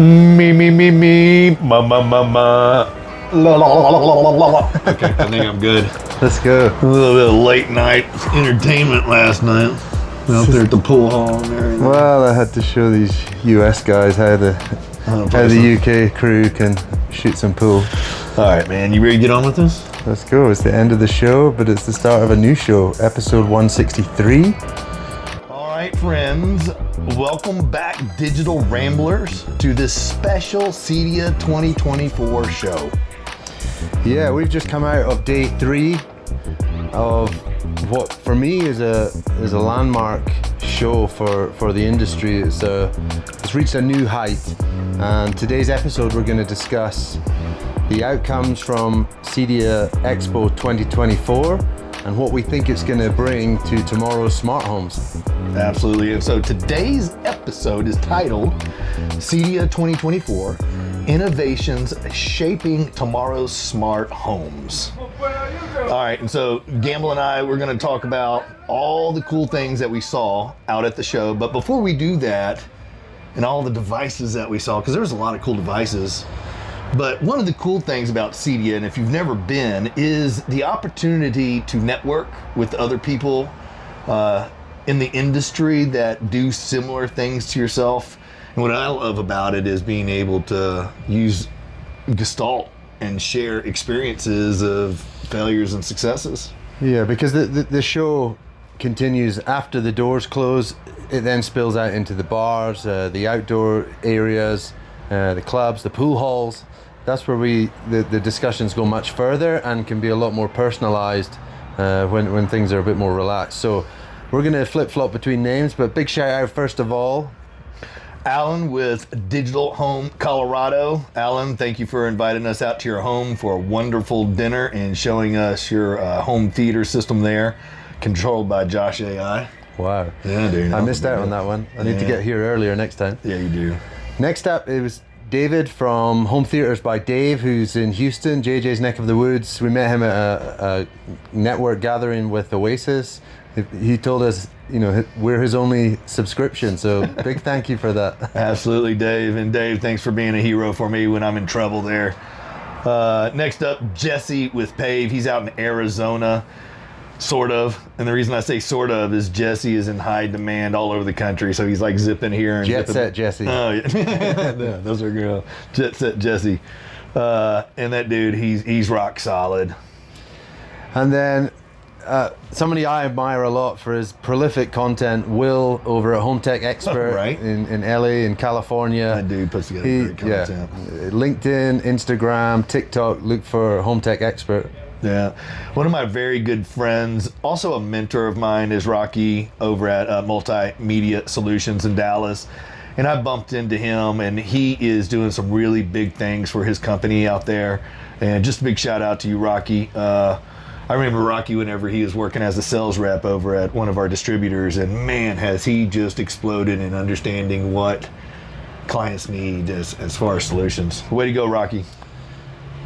Me, ma. La, la, la, la, la, la, la. Okay, I think I'm good. Let's go. A little bit of late night entertainment last night. Out there at the pool hall and everything. Well, I had to show these US guys how the UK crew can shoot some pool. All right, man, you ready to get on with this? Let's go. It's the end of the show, but it's the start of a new show, episode 163. All right, friends, welcome back, Digital Ramblers, to this special CEDIA 2024 show. Yeah, we've just come out of day 3 of what for me is a landmark show for the industry. It's reached a new height, and today's episode we're going to discuss the outcomes from CEDIA Expo 2024 and what we think it's going to bring to tomorrow's smart homes. Absolutely, and so today's episode is titled CEDIA 2024 Innovations Shaping Tomorrow's Smart Homes. All right, and so Gamble and I, we're going to talk about all the cool things that we saw out at the show. But before we do that, and all the devices that we saw, because there was a lot of cool devices, but one of the cool things about CEDIA, and if you've never been, is the opportunity to network with other people in the industry that do similar things to yourself. And what I love about it is being able to use Gestalt and share experiences of failures and successes. Yeah, because the show continues after the doors close. It then spills out into the bars, the outdoor areas, the clubs, the pool halls. That's where the discussions go much further and can be a lot more personalized when things are a bit more relaxed. So we're going to flip-flop between names, but big shout out first of all, Alan with Digital Home Colorado. Alan, thank you for inviting us out to your home for a wonderful dinner and showing us your home theater system there, controlled by Josh AI. Wow. Yeah, dude. I missed out on that one. I need to get here earlier next time. Yeah, you do. Next up, it was David from Home Theaters by Dave, who's in Houston, JJ's neck of the woods. We met him at a network gathering with Oasis. He told us, we're his only subscription, so big thank you for that. Absolutely, Dave. And Dave, thanks for being a hero for me when I'm in trouble there. Next up, Jesse with Pave. He's out in Arizona, sort of. And the reason I say sort of is Jesse is in high demand all over the country, so he's like zipping here and Jet Set Jesse. Oh, yeah. Yeah, those are girls. Jet Set Jesse. And that dude, he's rock solid. And then somebody I admire a lot for his prolific content, Will over at Home Tech Expert right. in LA, in California. That dude puts together great content. Yeah, LinkedIn, Instagram, TikTok, look for Home Tech Expert. Yeah. One of my very good friends, also a mentor of mine, is Rocky over at Multimedia Solutions in Dallas. And I bumped into him, and he is doing some really big things for his company out there. And just a big shout out to you, Rocky. I remember Rocky whenever he was working as a sales rep over at one of our distributors, and man, has he just exploded in understanding what clients need as far as solutions. Way to go, Rocky.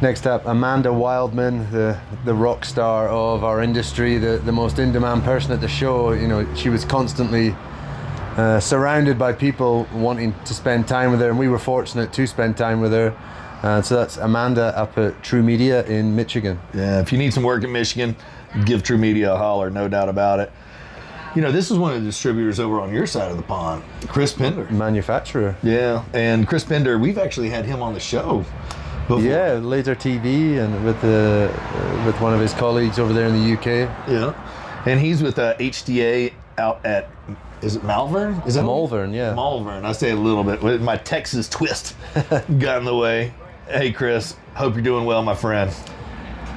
Next up, Amanda Wildman, the rock star of our industry, the most in-demand person at the show. She was constantly surrounded by people wanting to spend time with her, and we were fortunate to spend time with her. So that's Amanda up at True Media in Michigan. Yeah, if you need some work in Michigan, give True Media a holler, no doubt about it. This is one of the distributors over on your side of the pond, Kris Pender. Manufacturer. Yeah, and Kris Pender, we've actually had him on the show before. Yeah, Laser TV and with one of his colleagues over there in the UK. Yeah, and he's with HDA out at, is it Malvern? Is that Malvern, yeah. Malvern. I say it a little bit. With my Texas twist got in the way. Hey, Kris. Hope you're doing well, my friend.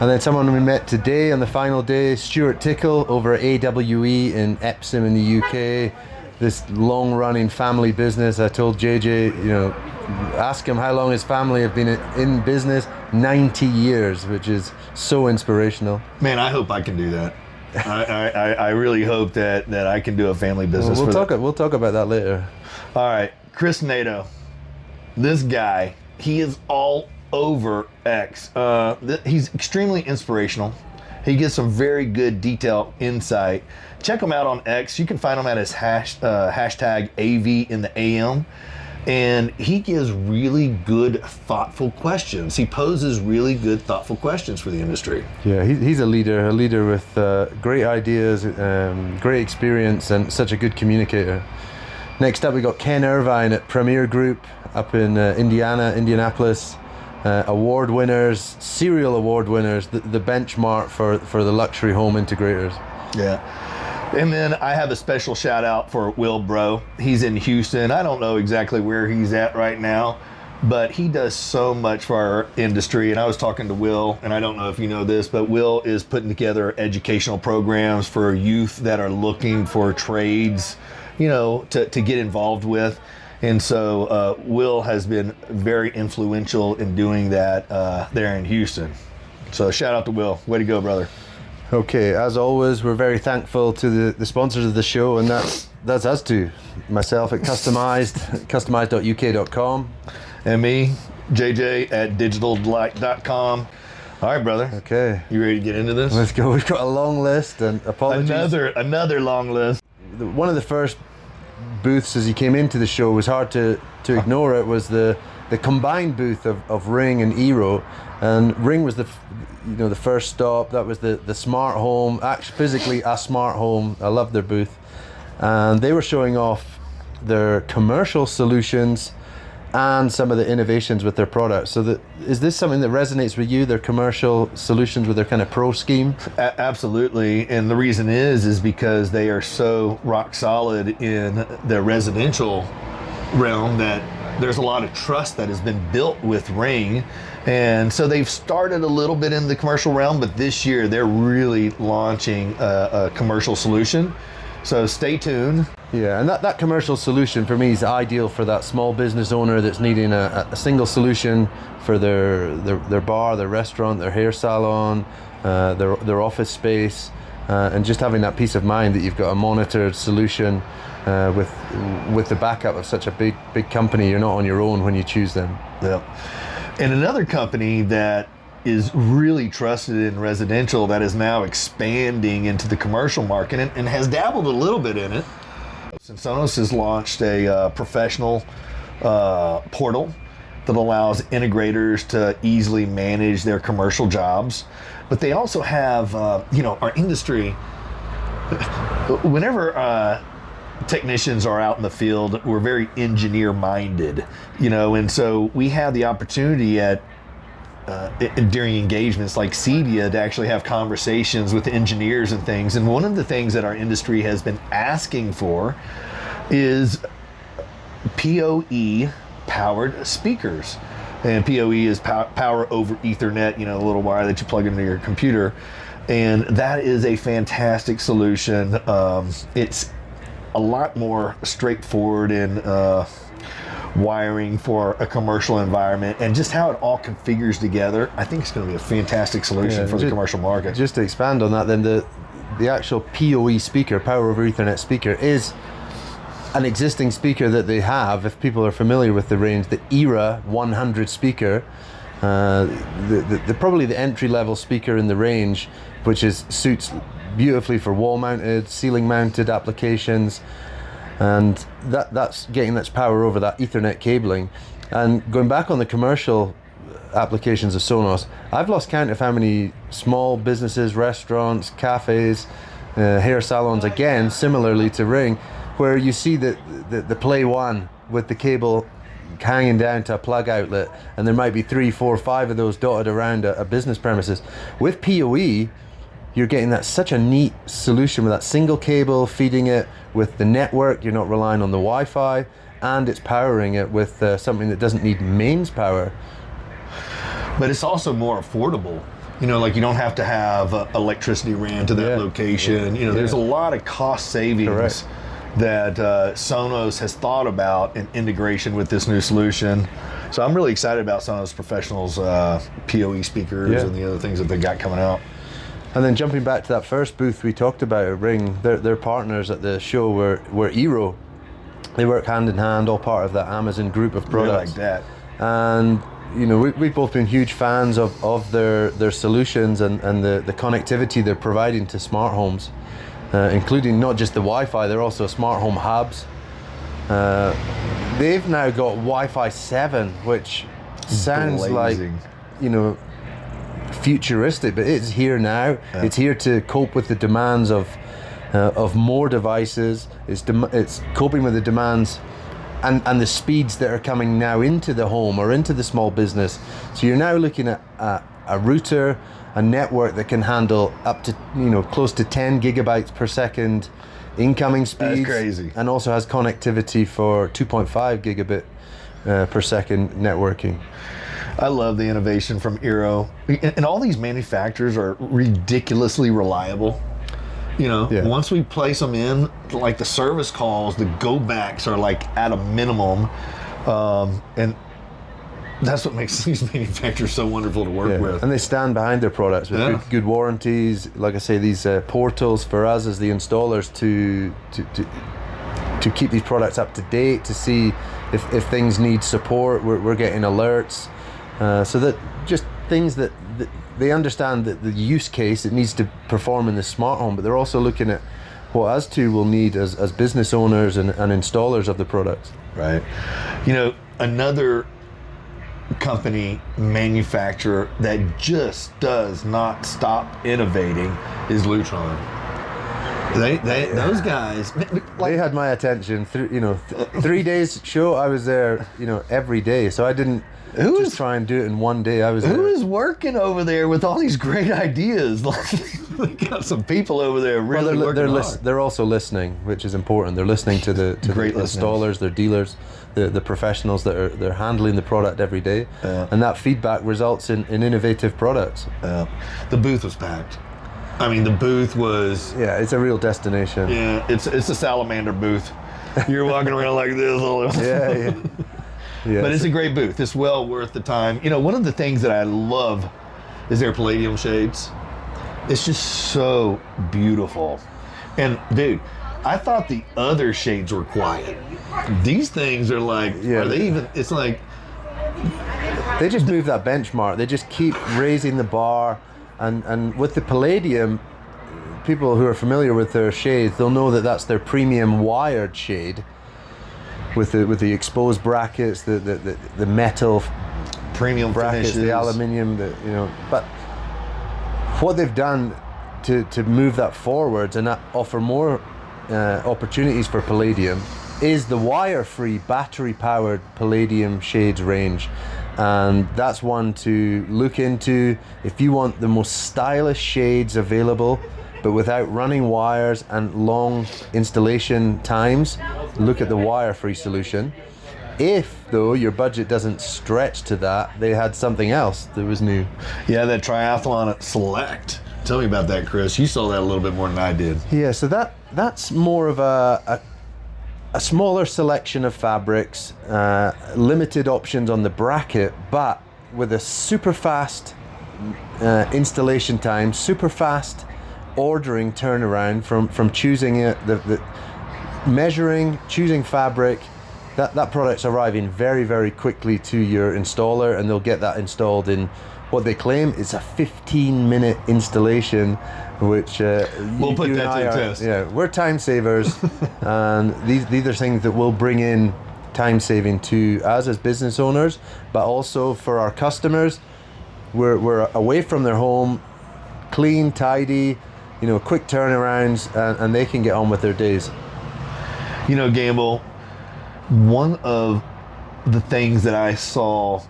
And then someone we met today on the final day, Stuart Tickle over at AWE in Epsom in the UK. This long-running family business. I told JJ, ask him how long his family have been in business. 90 years, which is so inspirational. Man, I hope I can do that. I really hope that I can do a family business. We'll talk about that later. All right, Chris Nato. This guy, he is all over X. He's extremely inspirational. He gives some very good detailed insight. Check him out on X. You can find him at his hashtag AV in the AM. and he gives really good, thoughtful questions. He poses really good, thoughtful questions for the industry. Yeah, he's a leader with great ideas, great experience, and such a good communicator. Next up, we got Ken Irvine at Premier Group up in Indianapolis. Award winners, serial award winners, the benchmark for the luxury home integrators. Yeah. And then I have a special shout out for Will Bro. He's in Houston. I don't know exactly where he's at right now, but he does so much for our industry. And I was talking to Will, and I don't know if you know this, but Will is putting together educational programs for youth that are looking for trades, you know, to get involved with. And so Will has been very influential in doing that there in Houston. So shout out to Will. Way to go, brother. Okay, as always, we're very thankful to the sponsors of the show, and that's us two. Myself at customized.uk.com. And me, JJ at digitaldelight.com. All right, brother. Okay. You ready to get into this? Let's go. We've got a long list, and apologies. Another long list. One of the first booths as he came into the show was hard to ignore. It was the combined booth of Ring and Eero, and Ring was the first stop. That was the smart home, actually physically a smart home. I loved their booth, and they were showing off their commercial solutions and some of the innovations with their products. So is this something that resonates with you, their commercial solutions with their kind of pro scheme? Absolutely, and the reason is because they are so rock solid in the residential realm that there's a lot of trust that has been built with Ring. And so they've started a little bit in the commercial realm, but this year they're really launching a commercial solution. So stay tuned. Yeah, and that commercial solution for me is ideal for that small business owner that's needing a single solution for their bar, their restaurant, their hair salon, their office space, and just having that peace of mind that you've got a monitored solution with the backup of such a big company. You're not on your own when you choose them. Yeah. And another company that is really trusted in residential that is now expanding into the commercial market and has dabbled a little bit in it. Sonos has launched a professional portal that allows integrators to easily manage their commercial jobs. But they also have, our industry, whenever technicians are out in the field, we're very engineer minded, and so we have the opportunity during engagements like CEDIA to actually have conversations with engineers and things. And one of the things that our industry has been asking for is PoE powered speakers. And PoE is power over Ethernet, a little wire that you plug into your computer. And that is a fantastic solution. It's a lot more straightforward in wiring for a commercial environment, and just how it all configures together. I think it's going to be a fantastic solution for the commercial market. Just to expand on that, then the actual PoE speaker, power over Ethernet speaker, is an existing speaker that they have. If people are familiar with the range, the Era 100 speaker, probably the entry level speaker in the range, which suits beautifully for wall mounted, ceiling mounted applications. And that's getting that power over that Ethernet cabling. And going back on the commercial applications of Sonos, I've lost count of how many small businesses, restaurants, cafes, hair salons, again, similarly to Ring, where you see the Play One with the cable hanging down to a plug outlet, and there might be 3, 4, 5 of those dotted around a business premises. With PoE, you're getting such a neat solution with that single cable feeding it with the network. You're not relying on the Wi-Fi, and it's powering it with something that doesn't need mains power. But it's also more affordable. Like you don't have to have electricity ran to that location. There's a lot of cost savings. Correct. That Sonos has thought about in integration with this new solution. So I'm really excited about Sonos Professional's PoE speakers and the other things that they got coming out. And then jumping back to that first booth we talked about at Ring, their partners at the show were Eero. They work hand in hand, all part of that Amazon group of products. Like that. And we've both been huge fans of their solutions and the connectivity they're providing to smart homes, including not just the Wi-Fi, they're also smart home hubs. they've now got Wi-Fi 7, which sounds Blazing. like, you know, futuristic, but it's here now. Yeah. It's here to cope with the demands of more devices. It's coping with the demands and the speeds that are coming now into the home or into the small business. So you're now looking at a router, a network that can handle up to, you know, close to 10 gigabytes per second incoming speeds. That's crazy. And also has connectivity for 2.5 gigabit per second networking. I love the innovation from Eero. And all these manufacturers are ridiculously reliable. You know, Yeah. once we place them in, like the service calls, the go backs are like at a minimum. And that's what makes these manufacturers so wonderful to work with. And they stand behind their products with good warranties. Like I say, these portals for us as the installers to keep these products up to date, to see if things need support. We're getting alerts, so that just things that they understand that the use case, it needs to perform in the smart home, but they're also looking at what us two will need as business owners and installers of the products. Right. You know, another company, manufacturer that just does not stop innovating is Lutron. Those guys, They had my attention through, you know, 3 days show. I was there, you know, every day. So I didn't just try and do it in one day. I was who there. is working over there with all these great ideas? Like, they got some people over there really working hard. They're also listening, which is important. They're listening to the Great installers, their dealers, the professionals that they're handling the product every day, and that feedback results in innovative products. The booth was packed. I mean, the booth was. Yeah, it's a real destination. Yeah, it's a salamander booth. You're walking around like this all over. Yeah. But it's a great booth. It's well worth the time. You know, one of the things that I love is their Palladium shades. It's just so beautiful. And dude, I thought the other shades were quiet. These things are like, are they even, it's like. They just move that benchmark. They just keep raising the bar. And with the Palladium, people who are familiar with their shades, they'll know that that's their premium wired shade with the exposed brackets, the metal Premium brackets, finishes. the aluminium, you know. But what they've done to move that forwards and offer more opportunities for Palladium is the wire-free, battery-powered Palladium shades range. And that's one to look into if you want the most stylish shades available, but without running wires and long installation times. Look at the wire-free solution. If, though, your budget doesn't stretch to that, they had something else that was new. Yeah, that Triathlon Select. Tell me about that, Kris. You saw that a little bit more than I did. Yeah, so that's more of a smaller selection of fabrics, limited options on the bracket, but with a super fast installation time, super fast ordering turnaround from choosing it, the measuring, choosing fabric. That product's arriving very, very quickly to your installer, and they'll get that installed in what they claim is a 15-minute installation, which we'll put that to the test. Yeah, we're time savers, and these are things that will bring in time saving to us as business owners, but also for our customers. We're away from their home, clean, tidy, you know, quick turnarounds, and they can get on with their days. You know, Gamble, one of the things that I saw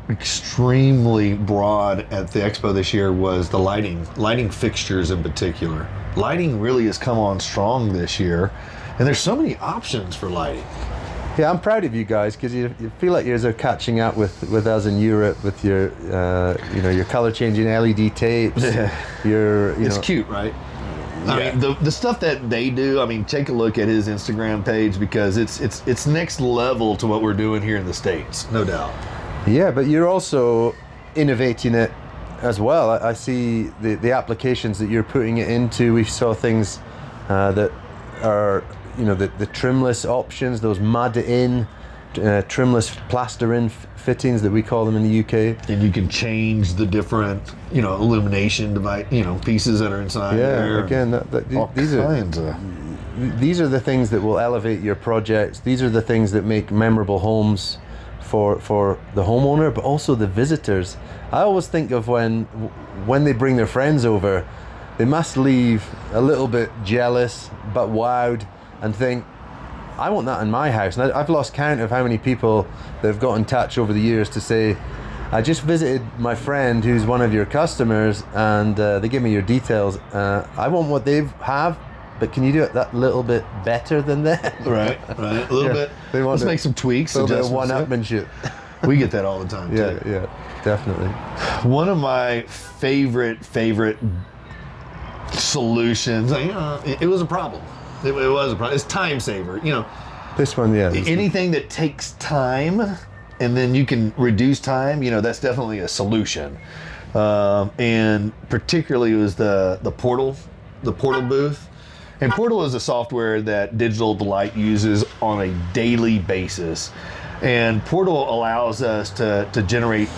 extremely broad at the expo this year was the lighting fixtures in particular. Lighting really has come on strong this year, and there's so many options for lighting. Yeah, I'm proud of you guys, because you feel like you're catching up with us in Europe with your your color changing LED tapes. It's cute, right? I mean, the stuff that they do, I mean, take a look at his Instagram page, because it's next level to what we're doing here in the States, no doubt. Yeah, but you're also innovating it as well. I see the applications that you're putting it into. We saw things that are, you know, the trimless options, those mud-in, trimless plaster-in fittings that we call them in the UK. And you can change the different, you know, illumination device, you know, pieces that are inside there. Yeah, again, these are these are the things that will elevate your projects. These are the things that make memorable homes for the homeowner, but also the visitors. I always think of when they bring their friends over, they must leave a little bit jealous, but wowed, and think, I want that in my house. And I've lost count of how many people that have got in touch over the years to say, I just visited my friend who's one of your customers, and they give me your details. I want what they have, but can you do it that little bit better than that? Right. A little bit. Let's make some tweaks. A little bit of one-upmanship. We get that all the time, too. Yeah, definitely. One of my favorite solutions, it was a problem. It was a problem. It's time saver. This one, yeah. Anything that takes time and then you can reduce time, that's definitely a solution. And particularly it was the Portal booth. And Portal is a software that Digital Delight uses on a daily basis. And Portal allows us to generate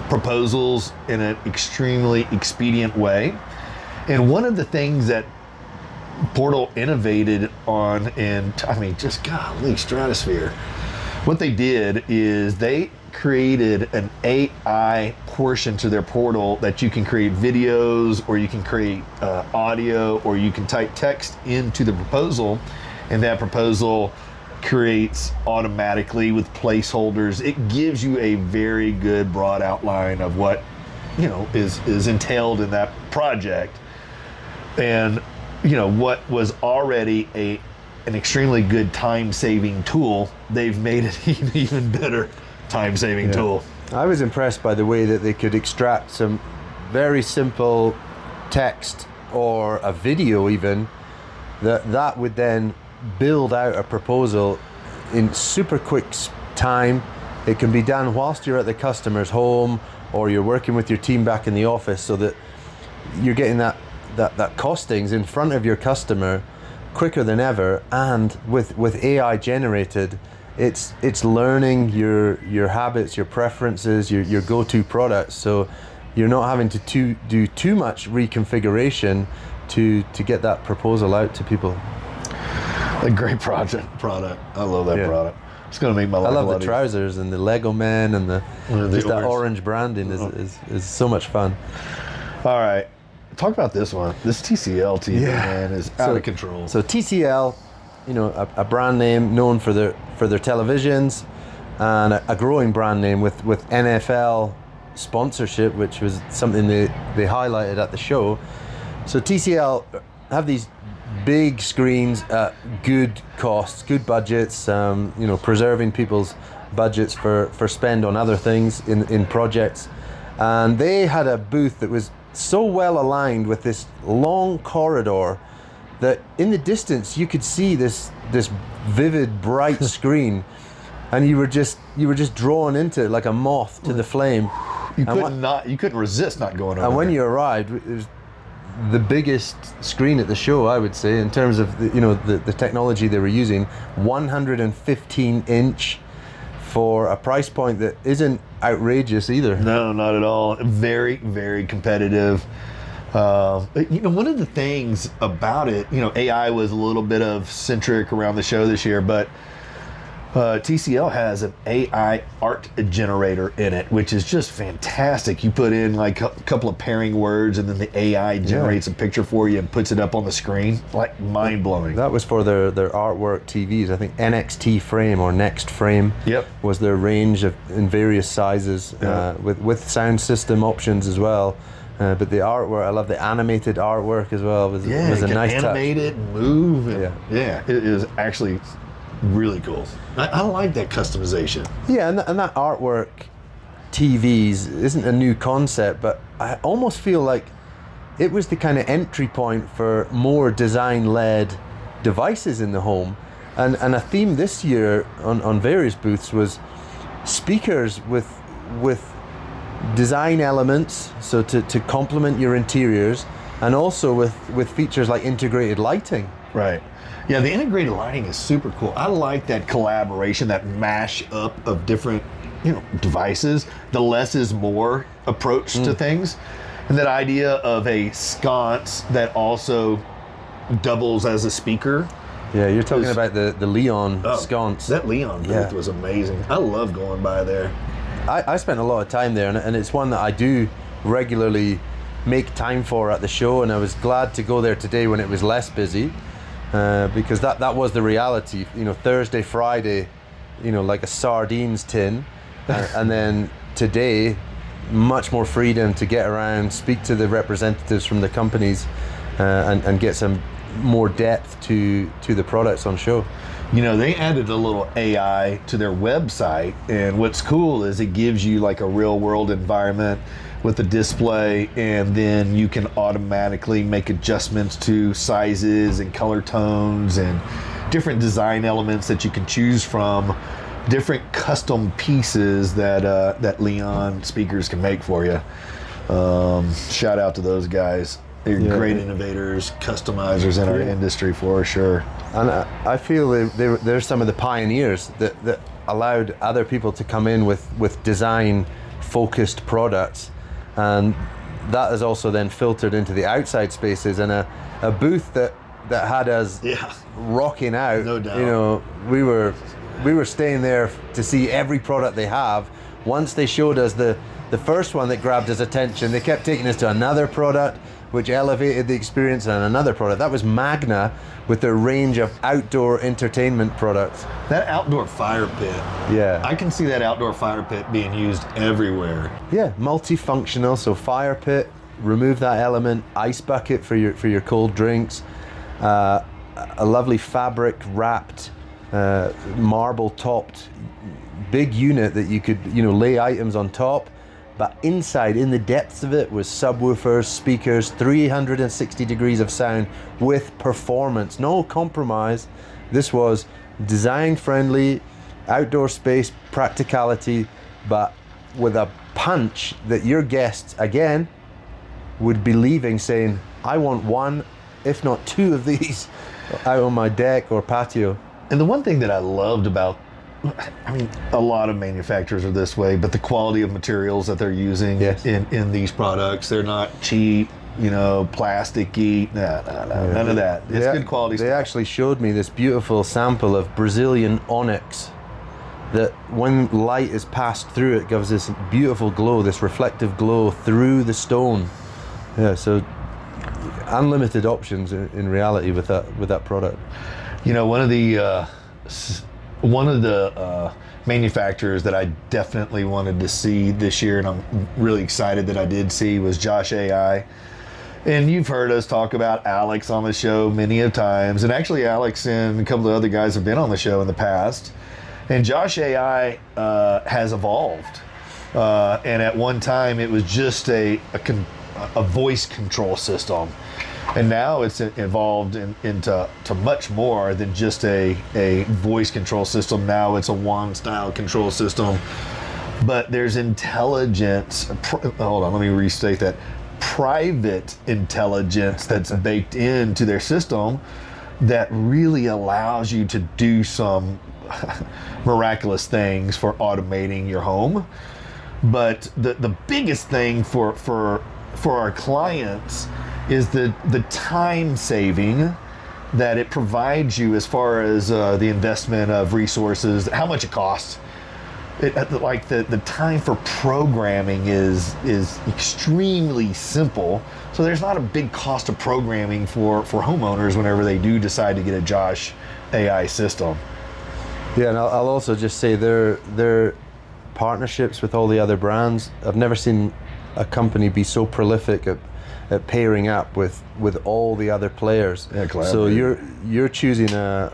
proposals in an extremely expedient way. And one of the things that Portal innovated on, and just golly, stratosphere. What they did is they created an AI portion to their portal that you can create videos, or you can create audio, or you can type text into the proposal, and that proposal creates automatically with placeholders. It gives you a very good broad outline of what is entailed in that project. And what was already an extremely good time-saving tool, they've made it an even better time-saving tool. I was impressed by the way that they could extract some very simple text or a video even, that would then build out a proposal in super quick time. It can be done whilst you're at the customer's home, or you're working with your team back in the office, so that you're getting that costings in front of your customer quicker than ever. And with AI generated, it's learning your habits, your preferences, your go-to products, so you're not having to do too much reconfiguration to get that proposal out to people. A great product. I love that product. It's going to make my life I a love lot the trousers and the Lego man and just that orange branding is so much fun. All right. Talk about this one. This TCL TV, man, is out of control. So TCL, a brand name known for their televisions, and a growing brand name with NFL sponsorship, which was something they highlighted at the show. So TCL have these big screens at good costs, good budgets, preserving people's budgets for spend on other things in projects. And they had a booth that was so well aligned with this long corridor that in the distance you could see this vivid, bright screen, and you were just drawn into it like a moth to the flame. You couldn't resist not going over. And when you arrived, it was the biggest screen at the show, I would say, in terms of the technology they were using. 115-inch for a price point that isn't outrageous either. No, not at all. Very, very competitive. One of the things about it, AI was a little bit of centric around the show this year, but TCL has an AI art generator in it, which is just fantastic. You put in like a couple of pairing words, and then the AI generates a picture for you and puts it up on the screen. Like mind-blowing. That was for their artwork TVs. I think NXT frame or Next frame was their range in various sizes, with sound system options as well. But the artwork, I love the animated artwork as well. Was a nice touch. Animate it, move. It is actually really cool. I like that customization. Yeah, and that artwork TVs isn't a new concept, but I almost feel like it was the kind of entry point for more design-led devices in the home. And a theme this year on various booths was speakers with design elements, so to complement your interiors, and also with features like integrated lighting. Right. Yeah, the integrated lighting is super cool. I like that collaboration, that mash up of different, devices. The less is more approach to things, and that idea of a sconce that also doubles as a speaker. Yeah, you're talking about the Leon sconce. That Leon booth was amazing. I love going by there. I spent a lot of time there, and it's one that I do regularly make time for at the show, and I was glad to go there today when it was less busy, because that was the reality. Thursday, Friday, like a sardines tin, and then today, much more freedom to get around, speak to the representatives from the companies, and get some more depth to the products on show. They added a little AI to their website, and what's cool is it gives you like a real world environment with the display, and then you can automatically make adjustments to sizes and color tones and different design elements that you can choose from, different custom pieces that Leon speakers can make for you. Shout out to those guys. They're great innovators, customizers in our industry for sure. And I feel they're some of the pioneers that allowed other people to come in with design-focused products, and that is also then filtered into the outside spaces. And a booth that had us rocking out. No doubt. We were staying there to see every product they have. Once they showed us the first one that grabbed his attention, they kept taking us to another product, which elevated the experience, and another product. That was Magna with their range of outdoor entertainment products. That outdoor fire pit. Yeah. I can see that outdoor fire pit being used everywhere. Yeah, multifunctional, so fire pit, remove that element, ice bucket for your cold drinks, a lovely fabric wrapped, marble topped big unit that you could lay items on top. But inside, in the depths of it, was subwoofers, speakers, 360 degrees of sound with performance. No compromise. This was design-friendly, outdoor space, practicality, but with a punch that your guests, again, would be leaving saying, I want one, if not two of these out on my deck or patio. And the one thing that I loved about, a lot of manufacturers are this way, but the quality of materials that they're using in these products, they're not cheap, plasticky, none of that. It's good quality stuff. They actually showed me this beautiful sample of Brazilian onyx that when light is passed through it gives this beautiful glow, this reflective glow through the stone. Yeah, so unlimited options in reality with that product. One of the manufacturers that I definitely wanted to see this year, and I'm really excited that I did see, was Josh AI. And you've heard us talk about Alex on the show many of times, and actually Alex and a couple of other guys have been on the show in the past. And Josh AI has evolved, and at one time it was just a voice control system. And now it's evolved into much more than just a voice control system. Now it's a wand style control system. But there's intelligence, hold on, let me restate that. Private intelligence that's baked into their system that really allows you to do some miraculous things for automating your home. But the biggest thing for our clients is the time saving that it provides you as far as the investment of resources, how much it costs. The time for programming is extremely simple, so there's not a big cost of programming for homeowners whenever they do decide to get a Josh AI system. Yeah, and I'll also just say their partnerships with all the other brands, I've never seen a company be so prolific at pairing up with all the other players. Yeah, so you're choosing that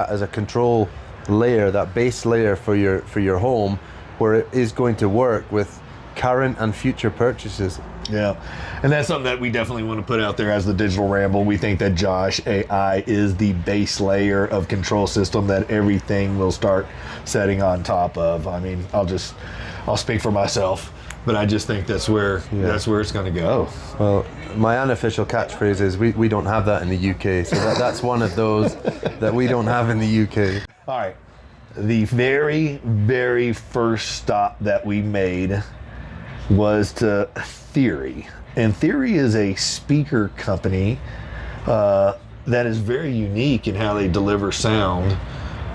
as a control layer, that base layer for your home, where it is going to work with current and future purchases. Yeah, and that's something that we definitely want to put out there as the Digital Ramble. We think that Josh AI is the base layer of control system that everything will start setting on top of. I'll speak for myself, but I just think that's where it's going to go. Well, my unofficial catchphrase is we don't have that in the UK, so that's one of those that we don't have in the UK. All right, the very, very first stop that we made was to Theory. And Theory is a speaker company that is very unique in how they deliver sound.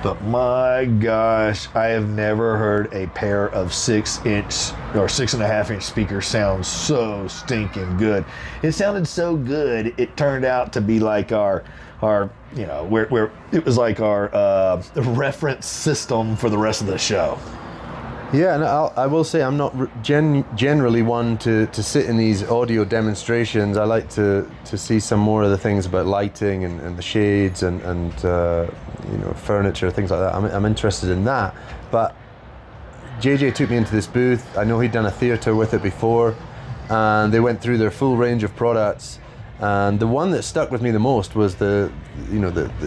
But my gosh, I have never heard a pair of 6-inch or 6.5-inch speakers sound so stinking good. It sounded so good, it turned out to be like our you know, where it was like our reference system for the rest of the show. Yeah, and I will say I'm not generally one to sit in these audio demonstrations. I like to see some more of the things about lighting and the shades and you know, furniture, things like that. I'm interested in that. But JJ took me into this booth. I know he'd done a theatre with it before, and they went through their full range of products. And the one that stuck with me the most was the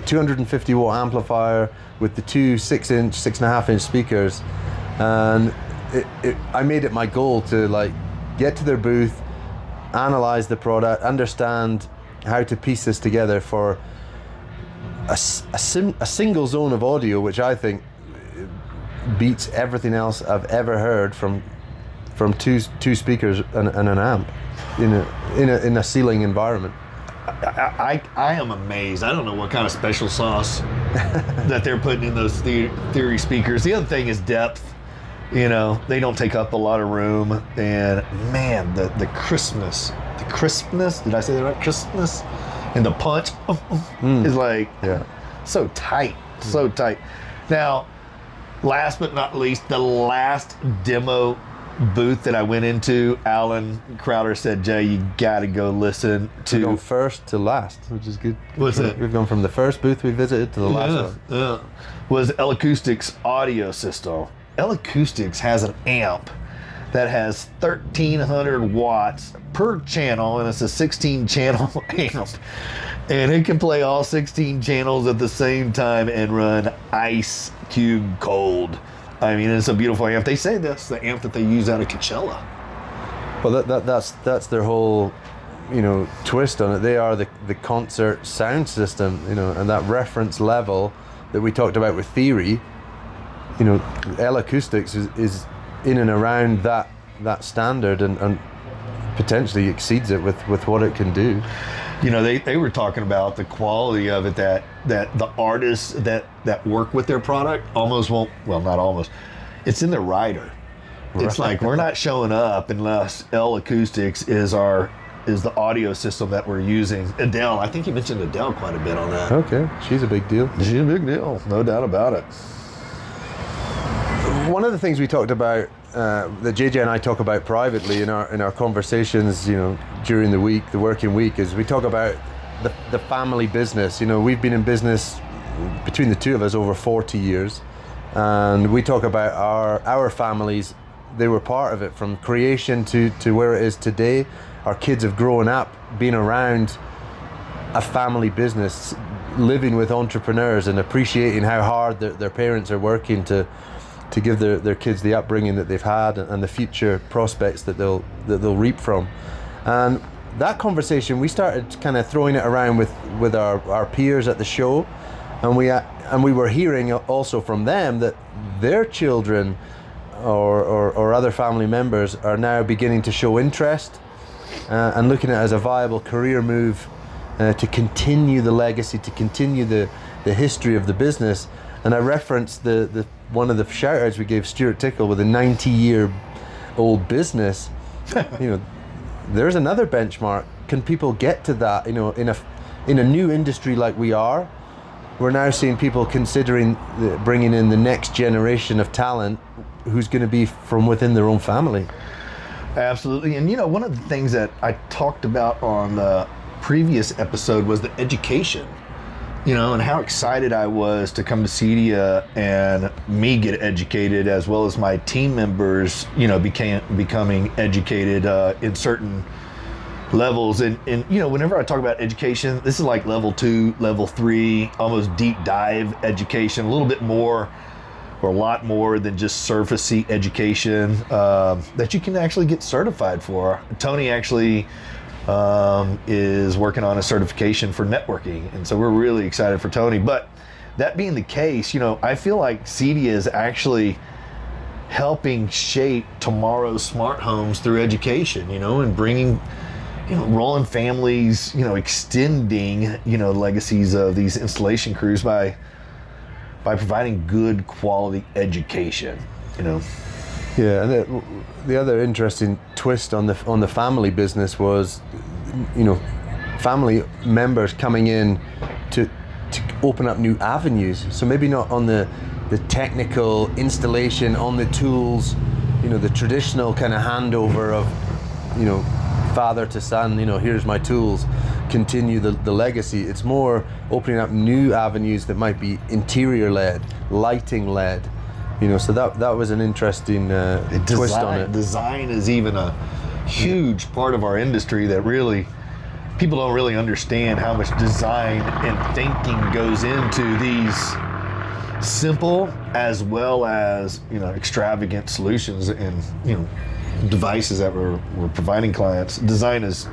250 watt amplifier with the two 6-inch, 6.5-inch speakers. And I made it my goal to like get to their booth, analyze the product, understand how to piece this together for a single zone of audio, which I think beats everything else I've ever heard from two speakers and an amp in a ceiling environment. I am amazed. I don't know what kind of special sauce that they're putting in those theory speakers. The other thing is depth. You know, they don't take up a lot of room, and man, the crispness, did I say that right? Crispness and the punch is like so tight, so tight. Now, last but not least, the last demo booth that I went into, Alan Crowder said, Jay, you gotta go listen to. We've gone first to last, which is good. What's it? We've gone from the first booth we visited to the last one. Yeah. Was L-Acoustics audio system. L-Acoustics has an amp that has 1,300 watts per channel, and it's a 16-channel amp. And it can play all 16 channels at the same time and run ice cube cold. I mean, it's a beautiful amp. They say that's the amp that they use out of Coachella. Well, that's their whole, you know, twist on it. They are the concert sound system, you know, and that reference level that we talked about with Theory. You know, L-Acoustics is in and around that standard and potentially exceeds it with what it can do. You know, they were talking about the quality of it, that the artists that work with their product almost won't, well, not almost, it's in their rider. Right. It's like, we're not showing up unless L-Acoustics is the audio system that we're using. Adele, I think you mentioned Adele quite a bit on that. Okay, she's a big deal. She's a big deal, no doubt about it. One of the things we talked about, that JJ and I talk about privately in our conversations, you know, during the week, the working week, is we talk about the family business. You know, we've been in business between the two of us over 40 years, and we talk about our families. They were part of it from creation to where it is today. Our kids have grown up being around a family business, living with entrepreneurs and appreciating how hard their parents are working to give their kids the upbringing that they've had and the future prospects that they'll reap from. And that conversation, we started kind of throwing it around with our peers at the show, and we were hearing also from them that their children or other family members are now beginning to show interest and looking at it as a viable career move to continue the legacy, to continue the history of the business. And I referenced the one of the shout outs we gave Stuart Tickle with a 90-year-old business. You know, there's another benchmark. Can people get to that? You know, in a new industry like we are, we're now seeing people considering bringing in the next generation of talent who's going to be from within their own family. Absolutely. And you know, one of the things that I talked about on the previous episode was the education. You know, and how excited I was to come to CEDIA and me get educated, as well as my team members, you know, becoming educated in certain levels. And you know, whenever I talk about education, this is like level 2, level 3, almost deep dive education, a little bit more or a lot more than just surfacey education that you can actually get certified for. Tony actually is working on a certification for networking, and so we're really excited for Tony. But that being the case, you know, I feel like CEDIA is actually helping shape tomorrow's smart homes through education, you know, and bringing Rolling families, extending, legacies of these installation crews by providing good quality education, Yeah, and the other interesting twist on the family business was, family members coming in to open up new avenues. So maybe not on the technical installation, on the tools, the traditional kind of handover of, father to son, here's my tools, continue the legacy. It's more opening up new avenues that might be interior led, lighting led. So that was an interesting twist on it. Design is even a huge part of our industry that really, people don't really understand how much design and thinking goes into these simple as well as, extravagant solutions and, devices that we're providing clients. Design is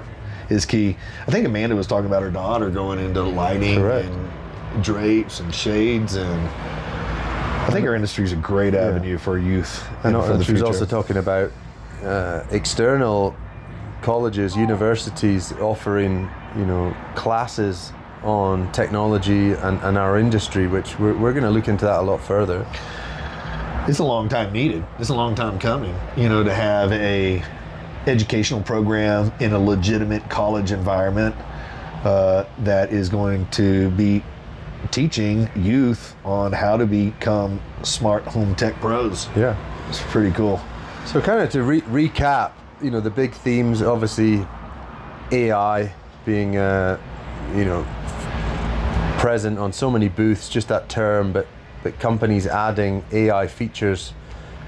key. I think Amanda was talking about her daughter going into lighting. Correct. And drapes and shades, and I think our industry is a great avenue for youth. And she was also talking about external colleges, universities offering, classes on technology and our industry, which we're going to look into that a lot further. It's a long time needed. It's a long time coming, to have a educational program in a legitimate college environment that is going to be teaching youth on how to become smart home tech pros. Yeah, it's pretty cool. So kind of to recap, the big themes, obviously AI being present on so many booths, just that term, but companies adding AI features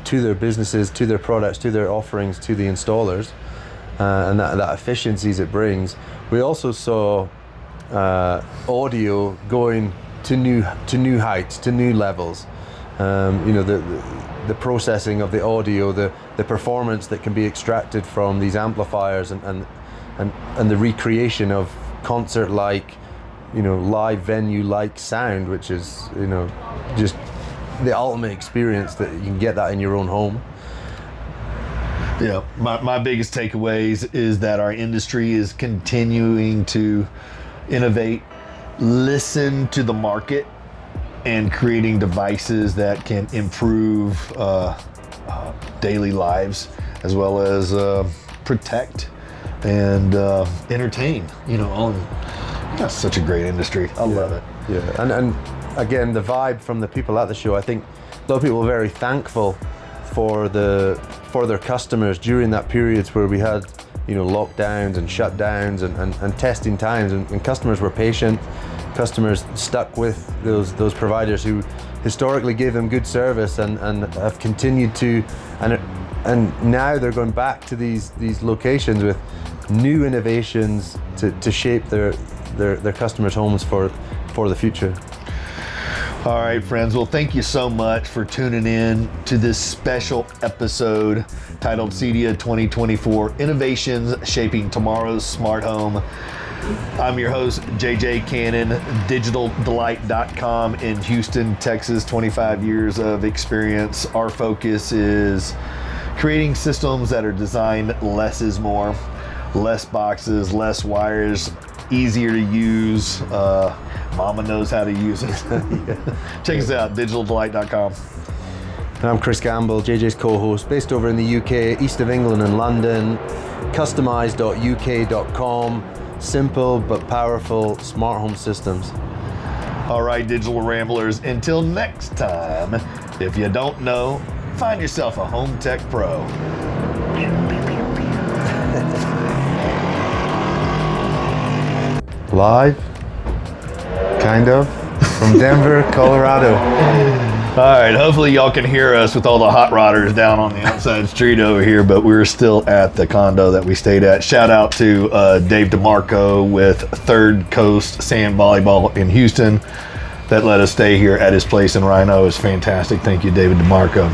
to their businesses, to their products, to their offerings, to the installers, and that efficiencies it brings. We also saw audio going to new heights, to new levels. The processing of the audio, the performance that can be extracted from these amplifiers, and the recreation of concert-like, live venue-like sound, which is, just the ultimate experience that you can get that in your own home. Yeah, my biggest takeaways is that our industry is continuing to innovate, listen to the market, and creating devices that can improve daily lives, as well as protect and entertain. That's such a great industry. I love it. Yeah, and again, the vibe from the people at the show, I think a lot of people were very thankful for their customers during that periods where we had, lockdowns and shutdowns and testing times, and customers were patient. Customers stuck with those providers who historically gave them good service and have continued to, and now they're going back to these locations with new innovations to shape their customers' homes for the future. All right, friends. Well, thank you so much for tuning in to this special episode titled CEDIA 2024 Innovations Shaping Tomorrow's Smart Home. I'm your host, JJ Cannon, digitaldelight.com in Houston, Texas, 25 years of experience. Our focus is creating systems that are designed less is more, less boxes, less wires, easier to use. Mama knows how to use it. Check us out, digitaldelight.com. And I'm Kris Gamble, JJ's co-host, based over in the UK, east of England and London, customize.uk.com. Simple but powerful smart home systems. All right, Digital Ramblers, until next time, if you don't know, find yourself a home tech pro. Live, kind of, from Denver, Colorado. All right, hopefully y'all can hear us with all the hot rodders down on the outside street over here, but we're still at the condo that we stayed at. Shout out to Dave DeMarco with Third Coast Sand Volleyball in Houston that let us stay here at his place in Rhino. It was fantastic. Thank you, David DeMarco.